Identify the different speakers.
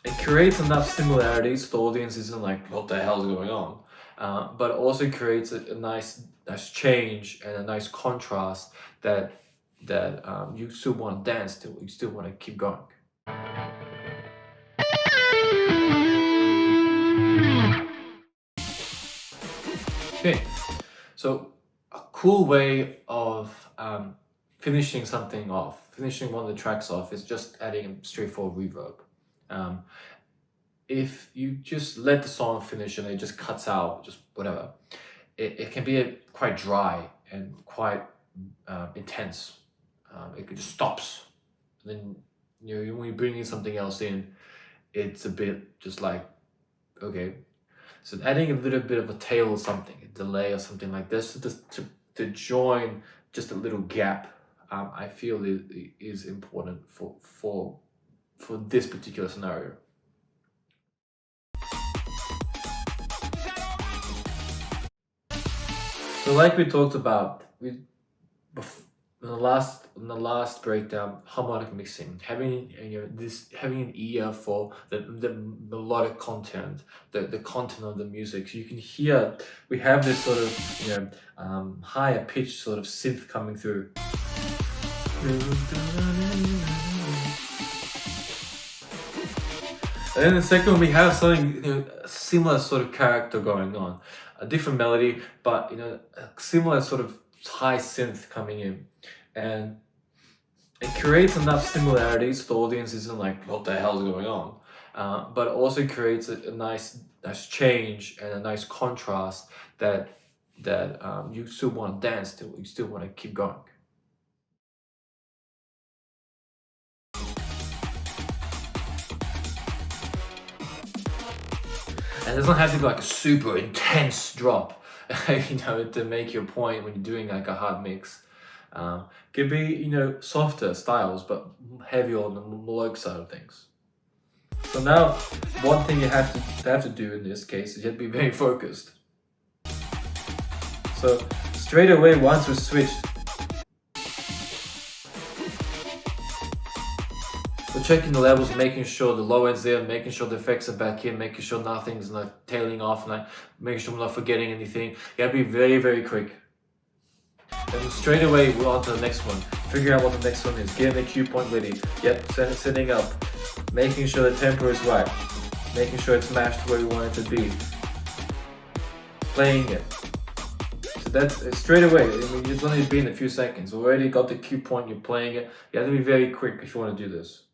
Speaker 1: it creates enough similarities so the audience isn't like, what the hell is going on? But it also creates a nice change and a nice contrast that you still want to dance to, you still want to keep going. Okay, so a cool way of finishing something off, finishing one of the tracks off, is just adding a straightforward reverb. If you just let the song finish and it just cuts out, just whatever, it can be quite dry and quite intense. It just stops. And then when you bring in something else in, it's a bit just like, okay. So adding a little bit of a tail or something, a delay or something like this, to join just a little gap, I feel is important for this particular scenario. So like we talked about in the last breakdown, harmonic mixing, having having an ear for the melodic content, the content of the music. So you can hear we have this sort of higher pitched sort of synth coming through. And then the second one, we have something, a similar sort of character going on, a different melody, but a similar sort of high synth coming in, and it creates enough similarities so the audience isn't like, what the hell is going on? But it also creates a nice change and a nice contrast that you still want to dance to, you still want to keep going. And it doesn't have to be like a super intense drop, to make your point when you're doing like a hard mix. Could be, softer styles, but heavier on the melodic side of things. So now, one thing you have to do in this case is you have to be very focused. So straight away, once we switched, we're checking the levels, making sure the low end's there, making sure the effects are back in, making sure nothing's not tailing off, and making sure we're not forgetting anything. You gotta be very, very quick. And straight away, we're on to the next one. Figure out what the next one is. Getting the cue point ready. Yep, setting up. Making sure the tempo is right. Making sure it's matched where we want it to be. Playing it. So that's straight away. It's only been a few seconds. We already got the cue point, you're playing it. You have to be very quick if you want to do this.